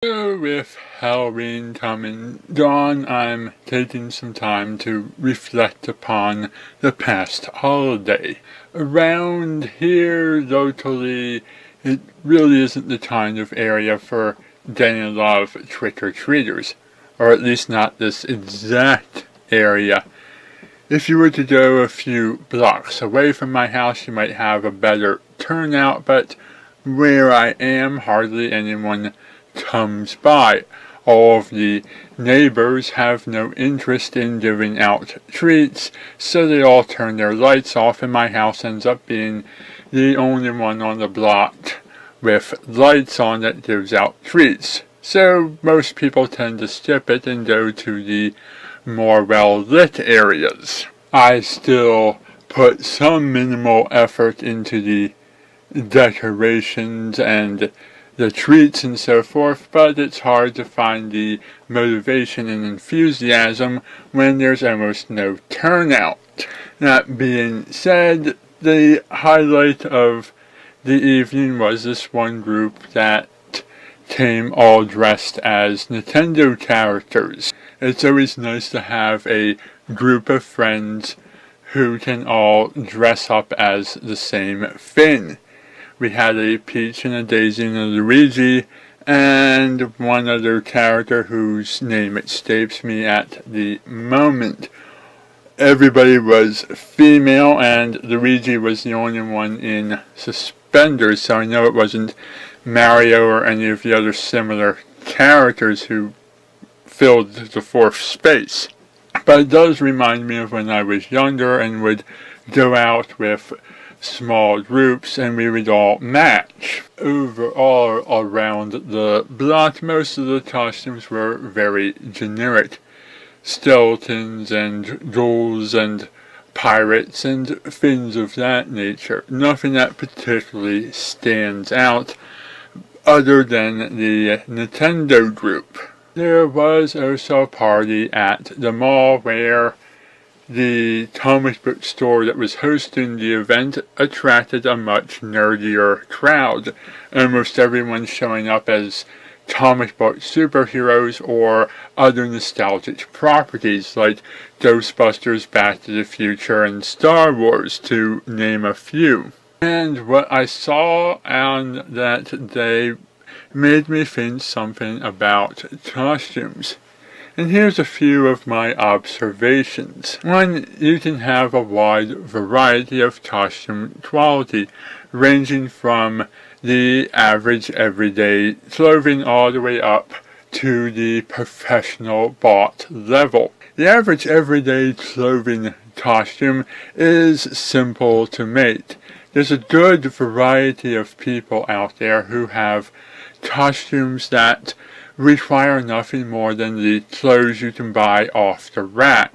So with Halloween coming on, I'm taking some time to reflect upon the past holiday. Around here, locally, it really isn't the kind of area for getting a lot of trick-or-treaters, or at least not this exact area. If you were to go a few blocks away from my house, you might have a better turnout, but where I am, hardly anyone comes by. All of the neighbors have no interest in giving out treats, so they all turn their lights off, and my house ends up being the only one on the block with lights on that gives out treats. So most people tend to skip it and go to the more well-lit areas. I still put some minimal effort into the decorations and the treats and so forth, but it's hard to find the motivation and enthusiasm when there's almost no turnout. That being said, the highlight of the evening was this one group that came all dressed as Nintendo characters. It's always nice to have a group of friends who can all dress up as the same thing. We had a Peach and a Daisy and a Luigi, and one other character whose name escapes me at the moment. Everybody was female, and Luigi was the only one in suspenders, so I know it wasn't Mario or any of the other similar characters who filled the fourth space. But it does remind me of when I was younger and would go out with small groups and we would all match. Overall, around the block, most of the costumes were very generic. Skeletons and ghouls and pirates and things of that nature. Nothing that particularly stands out other than the Nintendo group. There was also a party at the mall where the comic book store that was hosting the event attracted a much nerdier crowd. Almost everyone showing up as comic book superheroes or other nostalgic properties like Ghostbusters, Back to the Future, and Star Wars, to name a few. And what I saw on that day made me think something about costumes. And here's a few of my observations. One, you can have a wide variety of costume quality, ranging from the average everyday clothing all the way up to the professional bought level. The average everyday clothing costume is simple to make. There's a good variety of people out there who have costumes that require nothing more than the clothes you can buy off the rack.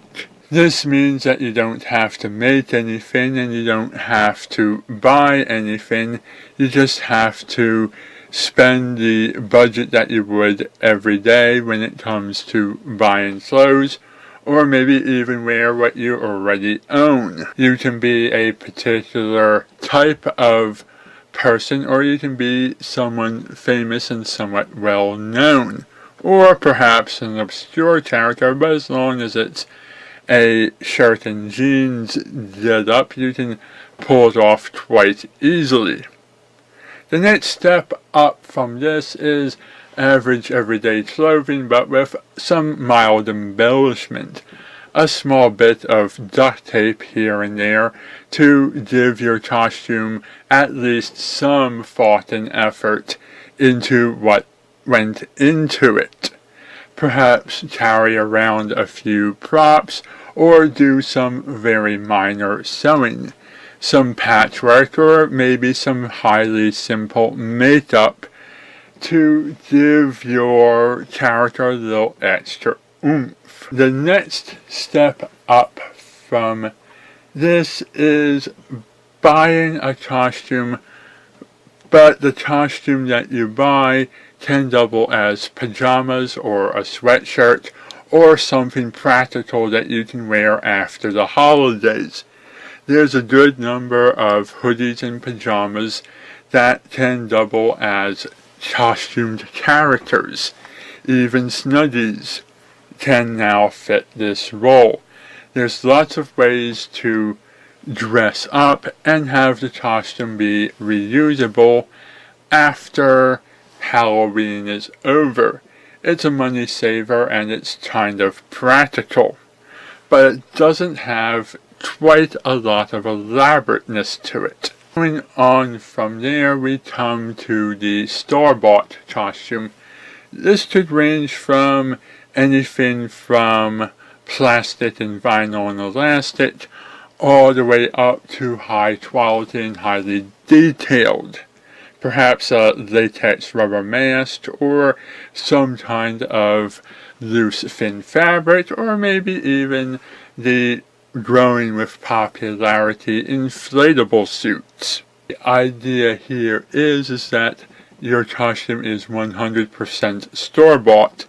This means that you don't have to make anything and you don't have to buy anything. You just have to spend the budget that you would every day when it comes to buying clothes, or maybe even wear what you already own. You can be a particular type of person, or you can be someone famous and somewhat well known, or perhaps an obscure character, but as long as it's a shirt and jeans get up, you can pull it off quite easily. The next step up from this is average everyday clothing, but with some mild embellishment. A small bit of duct tape here and there to give your costume at least some thought and effort into what went into it. Perhaps carry around a few props or do some very minor sewing, some patchwork, or maybe some highly simple makeup to give your character a little extra oomph. The next step up from this is buying a costume, but the costume that you buy can double as pajamas or a sweatshirt or something practical that you can wear after the holidays. There's a good number of hoodies and pajamas that can double as costumed characters. Even Snuggies can now fit this role. There's lots of ways to dress up and have the costume be reusable after Halloween is over. It's a money saver and it's kind of practical, but it doesn't have quite a lot of elaborateness to it. Going on from there, we come to the store-bought costume. This could range from anything from plastic and vinyl and elastic all the way up to high quality and highly detailed. Perhaps a latex rubber mask or some kind of loose thin fabric, or maybe even the growing with popularity inflatable suits. The idea here is that your costume is 100% store-bought.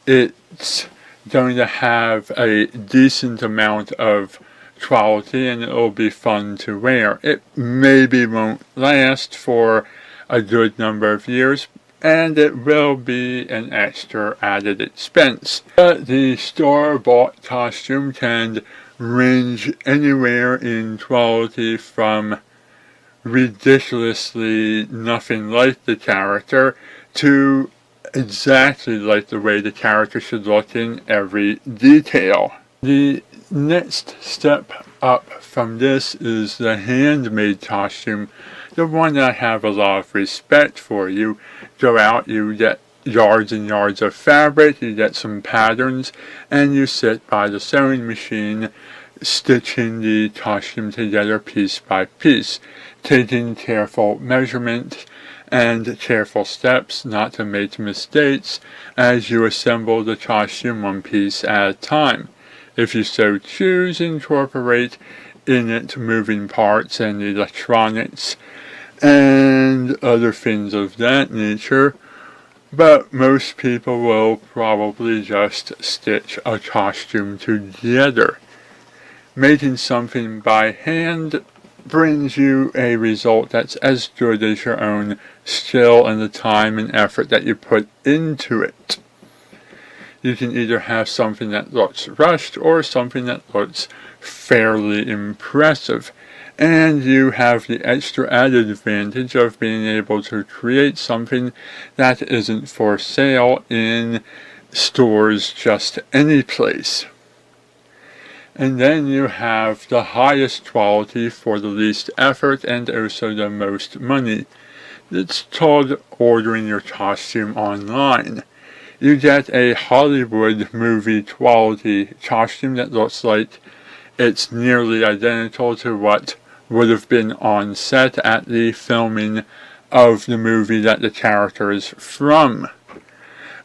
It's going to have a decent amount of quality and it will be fun to wear. It maybe won't last for a good number of years, and it will be an extra added expense. But the store-bought costume can range anywhere in quality from ridiculously nothing like the character to exactly like the way the character should look in every detail. The next step up from this is the handmade costume, the one that I have a lot of respect for. You go out, you get yards and yards of fabric, you get some patterns, and you sit by the sewing machine stitching the costume together piece by piece, taking careful measurements and careful steps not to make mistakes as you assemble the costume one piece at a time. If you so choose, incorporate in it moving parts and electronics and other things of that nature, but most people will probably just stitch a costume together. Making something by hand brings you a result that's as good as your own skill and the time and effort that you put into it. You can either have something that looks rushed or something that looks fairly impressive. And you have the extra added advantage of being able to create something that isn't for sale in stores just any place. And then you have the highest quality for the least effort and also the most money. It's called ordering your costume online. You get a Hollywood movie quality costume that looks like it's nearly identical to what would have been on set at the filming of the movie that the character is from.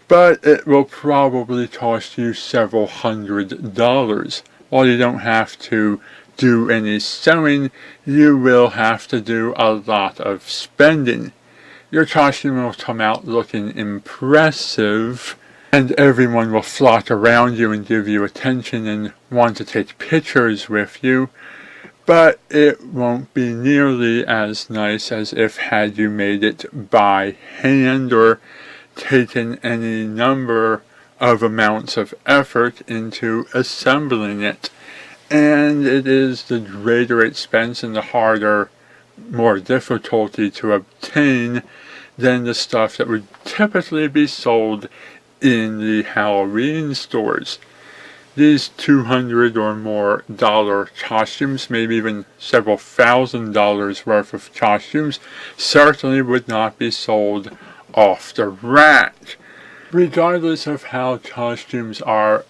But it will probably cost you several $100s. While you don't have to do any sewing, you will have to do a lot of spending. Your costume will come out looking impressive, and everyone will flock around you and give you attention and want to take pictures with you, but it won't be nearly as nice as if had you made it by hand or taken any number of amounts of effort into assembling it. And it is the greater expense and the harder, more difficulty to obtain than the stuff that would typically be sold in the Halloween stores. These $200 or more costumes, maybe even several $1,000s worth of costumes, certainly would not be sold off the rack. Regardless of how costumes are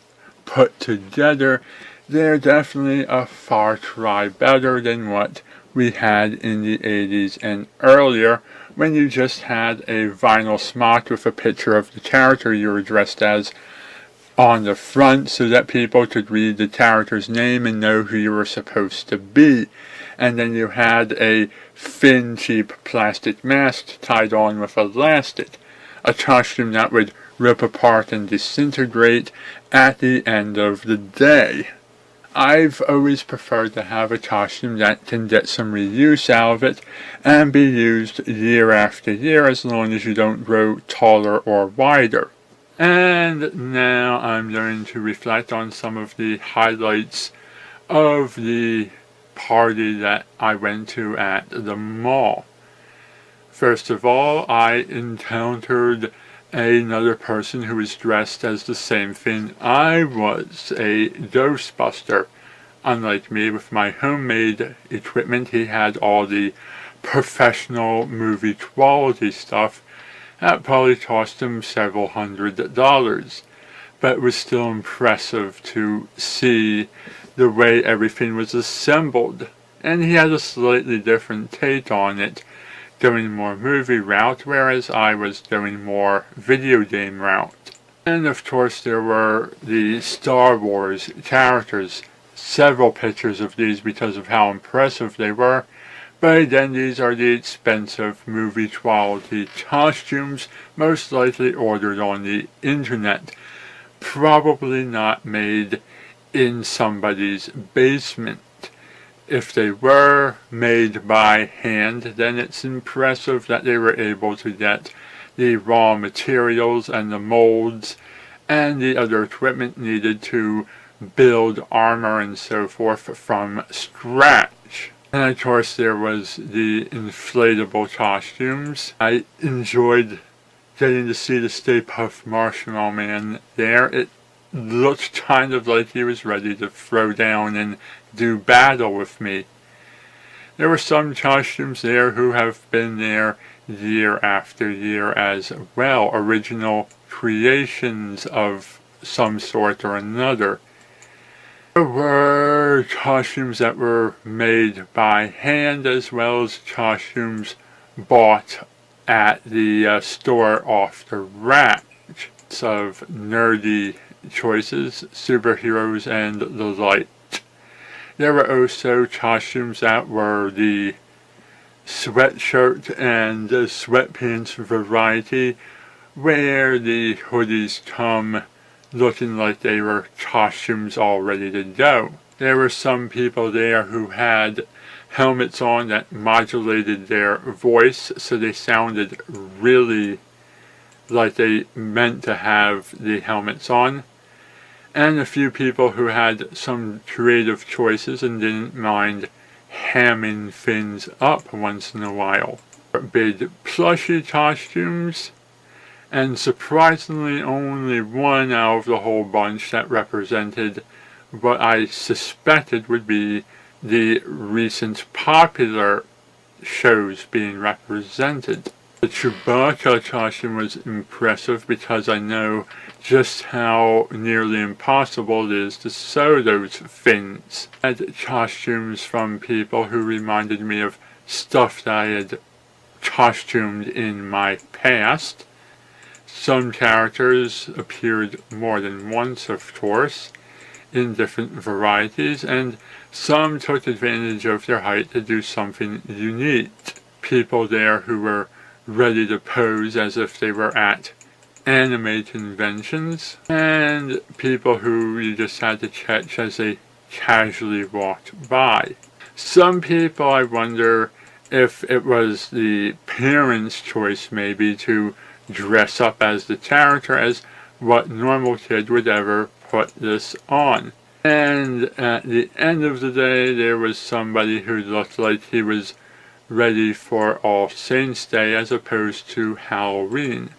put together, they're definitely a far cry better than what we had in the 80s and earlier, when you just had a vinyl smock with a picture of the character you were dressed as on the front so that people could read the character's name and know who you were supposed to be. And then you had a thin, cheap plastic mask tied on with elastic, a costume that would rip apart and disintegrate at the end of the day. I've always preferred to have a costume that can get some reuse out of it and be used year after year as long as you don't grow taller or wider. And now I'm going to reflect on some of the highlights of the party that I went to at the mall. First of all, I encountered another person who was dressed as the same thing I was, a Ghostbuster. Unlike me with my homemade equipment, he had all the professional movie quality stuff. That probably cost him several $100s, but it was still impressive to see the way everything was assembled. And he had a slightly different take on it, going more movie route, whereas I was going more video game route. And of course there were the Star Wars characters. Several pictures of these because of how impressive they were. But again, these are the expensive movie quality costumes, most likely ordered on the internet. Probably not made in somebody's basement. If they were made by hand, then it's impressive that they were able to get the raw materials and the molds and the other equipment needed to build armor and so forth from scratch. And of course there was the inflatable costumes. I enjoyed getting to see the Stay Puft Marshmallow Man there. It looked kind of like he was ready to throw down and do battle with me. There were some costumes there who have been there year after year as well, original creations of some sort or another. There were costumes that were made by hand as well as costumes bought at the store off the rack. Of nerdy choices, superheroes and the like. There were also costumes that were the sweatshirt and sweatpants variety, where the hoodies come looking like they were costumes all ready to go. There were some people there who had helmets on that modulated their voice, so they sounded really like they meant to have the helmets on. And a few people who had some creative choices and didn't mind hamming things up once in a while. Big plushy costumes, and surprisingly only one out of the whole bunch that represented what I suspected would be the recent popular shows being represented. The Chewbacca costume was impressive because I know just how nearly impossible it is to sew those fins. I had costumes from people who reminded me of stuff that I had costumed in my past. Some characters appeared more than once, of course, in different varieties, and some took advantage of their height to do something unique. People there who were ready to pose as if they were at anime conventions, and people who you just had to catch as they casually walked by. Some people, I wonder if it was the parents' choice maybe to dress up as the character, as what normal kid would ever put this on. And at the end of the day, there was somebody who looked like he was ready for All Saints Day as opposed to Halloween.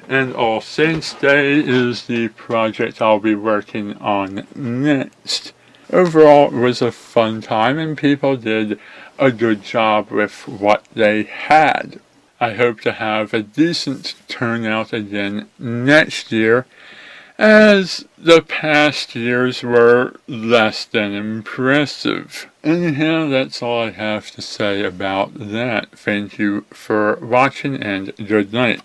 And All Saints Day is the project I'll be working on next. Overall, it was a fun time and people did a good job with what they had. I hope to have a decent turnout again next year, as the past years were less than impressive. Anyhow, that's all I have to say about that. Thank you for watching and good night.